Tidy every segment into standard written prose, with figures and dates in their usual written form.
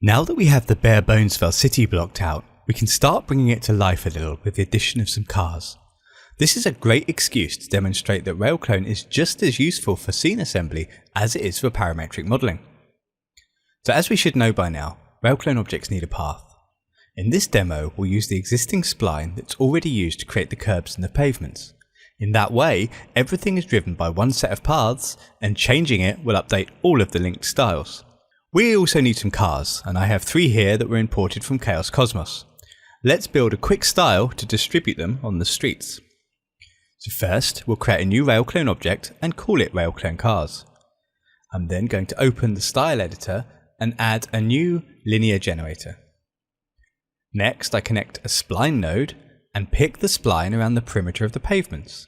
Now that we have the bare bones of our city blocked out, we can start bringing it to life a little with the addition of some cars. This is a great excuse to demonstrate that Railclone is just as useful for scene assembly as it is for parametric modelling. So as we should know by now, Railclone objects need a path. In this demo, we'll use the existing spline that's already used to create the curbs and the pavements. In that way, everything is driven by one set of paths, and changing it will update all of the linked styles. We also need some cars, and I have 3 here that were imported from Chaos Cosmos. Let's build a quick style to distribute them on the streets. So first, we'll create a new Railclone object and call it Railclone Cars. I'm then going to open the style editor and add a new linear generator. Next, I connect a spline node and pick the spline around the perimeter of the pavements.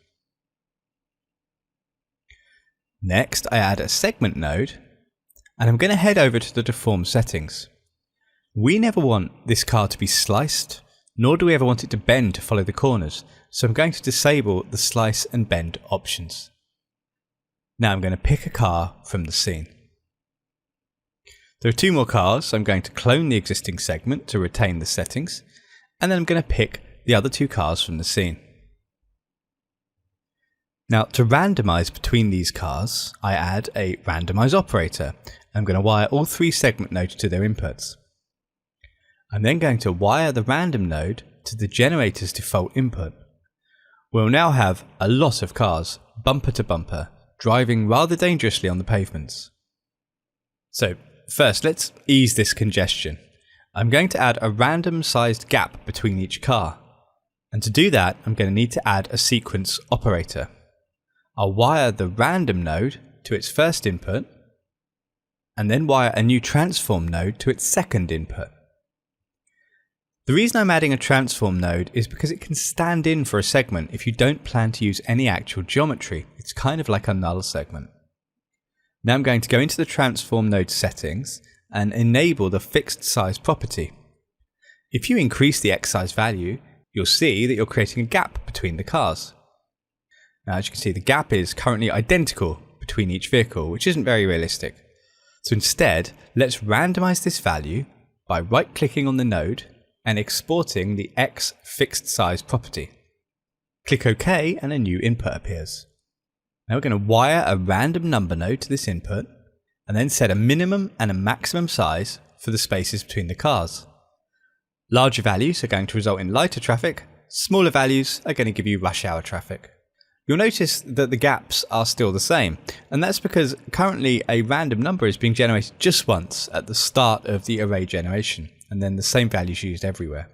Next, I add a segment node, and I'm going to head over to the deform settings. We never want this car to be sliced, nor do we ever want it to bend to follow the corners, so I'm going to disable the slice and bend options. Now I'm going to pick a car from the scene. There are 2 more cars, so I'm going to clone the existing segment to retain the settings, and then I'm going to pick the other 2 cars from the scene. Now to randomize between these cars, I add a Randomized Operator. I'm going to wire all 3 segment nodes to their inputs. I'm then going to wire the random node to the generator's default input. We'll now have a lot of cars, bumper to bumper, driving rather dangerously on the pavements. So first, let's ease this congestion. I'm going to add a random sized gap between each car. And to do that, I'm going to need to add a sequence operator. I'll wire the random node to its first input, and then wire a new transform node to its second input. The reason I'm adding a transform node is because it can stand in for a segment if you don't plan to use any actual geometry. It's kind of like a null segment. Now I'm going to go into the transform node settings and enable the fixed size property. If you increase the X size value, you'll see that you're creating a gap between the cars. Now as you can see, the gap is currently identical between each vehicle, which isn't very realistic. So instead, let's randomize this value by right-clicking on the node and exporting the X fixed size property. Click OK and a new input appears. Now we're going to wire a random number node to this input and then set a minimum and a maximum size for the spaces between the cars. Larger values are going to result in lighter traffic, smaller values are going to give you rush hour traffic. You'll notice that the gaps are still the same, and that's because currently a random number is being generated just once at the start of the array generation, and then the same value is used everywhere.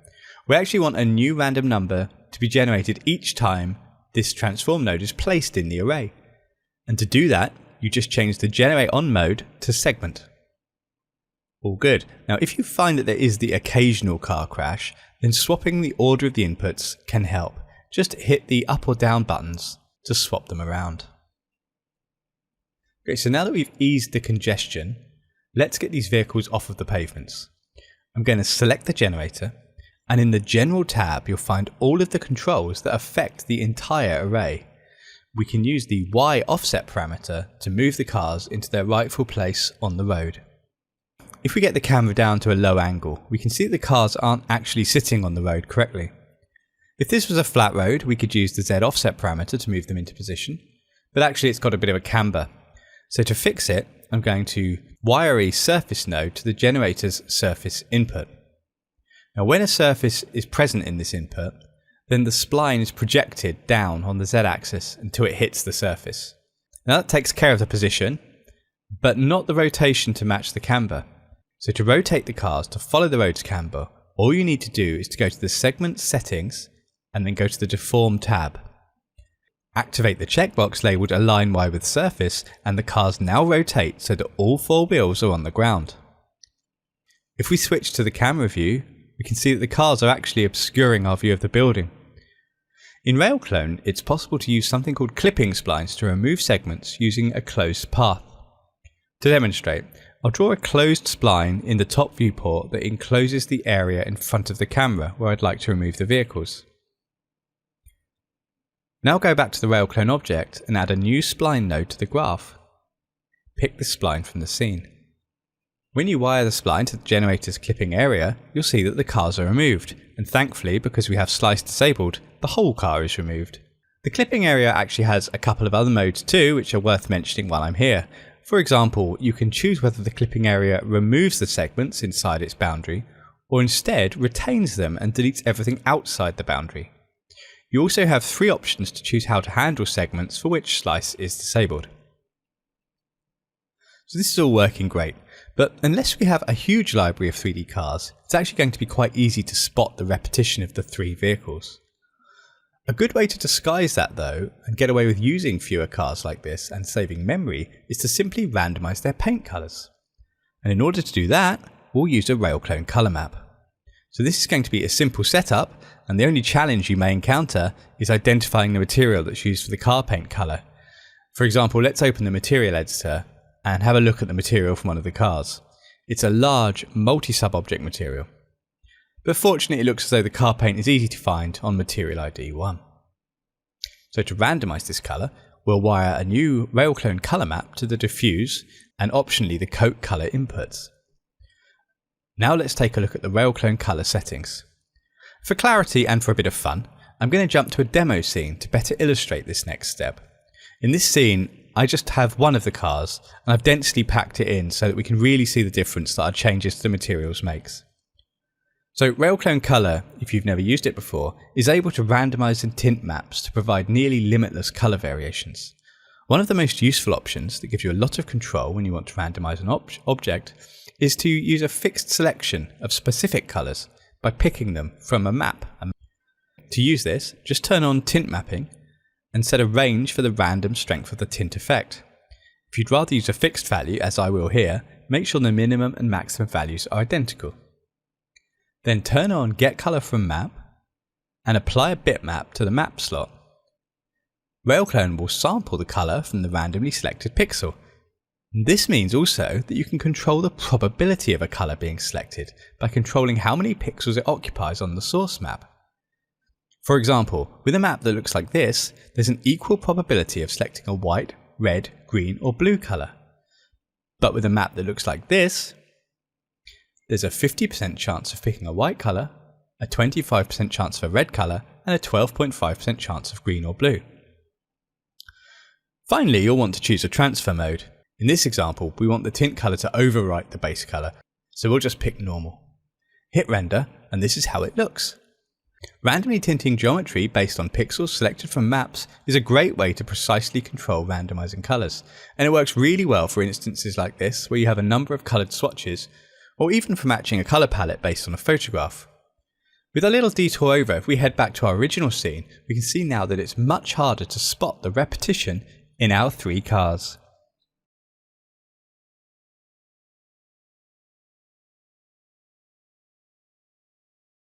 We actually want a new random number to be generated each time this transform node is placed in the array. And to do that, you just change the generate on mode to segment. All good. Now if you find that there is the occasional car crash, then swapping the order of the inputs can help. Just hit the up or down buttons to swap them around. Okay, so now that we've eased the congestion, let's get these vehicles off of the pavements. I'm going to select the generator, and in the General tab you'll find all of the controls that affect the entire array. We can use the Y offset parameter to move the cars into their rightful place on the road. If we get the camera down to a low angle, we can see that the cars aren't actually sitting on the road correctly. If this was a flat road, we could use the Z offset parameter to move them into position, but actually it's got a bit of a camber. So to fix it, I'm going to wire a surface node to the generator's surface input. Now when a surface is present in this input, then the spline is projected down on the Z axis until it hits the surface. Now that takes care of the position, but not the rotation to match the camber. So to rotate the cars to follow the road's camber, all you need to do is to go to the segment settings and then go to the deform tab. Activate the checkbox labelled align Y with surface, and the cars now rotate so that all 4 wheels are on the ground. If we switch to the camera view, we can see that the cars are actually obscuring our view of the building. In Railclone, it's possible to use something called clipping splines to remove segments using a closed path. To demonstrate, I'll draw a closed spline in the top viewport that encloses the area in front of the camera where I'd like to remove the vehicles. Now go back to the Railclone object and add a new spline node to the graph. Pick the spline from the scene. When you wire the spline to the generator's clipping area, you'll see that the cars are removed, and thankfully, because we have slice disabled, the whole car is removed. The clipping area actually has a couple of other modes too, which are worth mentioning while I'm here. For example, you can choose whether the clipping area removes the segments inside its boundary, or instead retains them and deletes everything outside the boundary. You also have 3 options to choose how to handle segments for which slice is disabled. So this is all working great, but unless we have a huge library of 3D cars, it's actually going to be quite easy to spot the repetition of the 3 vehicles. A good way to disguise that though, and get away with using fewer cars like this and saving memory, is to simply randomize their paint colours. And in order to do that, we'll use a Railclone Color Map. So this is going to be a simple setup, and the only challenge you may encounter is identifying the material that's used for the car paint colour. For example, let's open the material editor and have a look at the material from one of the cars. It's a large multi-sub-object material. But fortunately it looks as though the car paint is easy to find on Material ID 1. So to randomise this colour, we'll wire a new Railclone Color Map to the diffuse and optionally the coat colour inputs. Now let's take a look at the Railclone colour settings. For clarity and for a bit of fun, I'm going to jump to a demo scene to better illustrate this next step. In this scene, I just have one of the cars and I've densely packed it in so that we can really see the difference that our changes to the materials makes. So Railclone Color, if you've never used it before, is able to randomise and tint maps to provide nearly limitless colour variations. One of the most useful options that gives you a lot of control when you want to randomise an object is to use a fixed selection of specific colours by picking them from a map. To use this, just turn on tint mapping and set a range for the random strength of the tint effect. If you'd rather use a fixed value, as I will here, make sure the minimum and maximum values are identical. Then turn on Get Color from Map and apply a bitmap to the map slot. Railclone will sample the colour from the randomly selected pixel. This means also that you can control the probability of a colour being selected by controlling how many pixels it occupies on the source map. For example, with a map that looks like this, there's an equal probability of selecting a white, red, green or blue colour. But with a map that looks like this, there's a 50% chance of picking a white colour, a 25% chance of a red colour, and a 12.5% chance of green or blue. Finally, you'll want to choose a transfer mode. In this example, we want the tint colour to overwrite the base colour, so we'll just pick normal. Hit render, and this is how it looks. Randomly tinting geometry based on pixels selected from maps is a great way to precisely control randomising colours, and it works really well for instances like this where you have a number of coloured swatches, or even for matching a colour palette based on a photograph. With a little detour over, if we head back to our original scene, we can see now that it's much harder to spot the repetition in our 3 cars.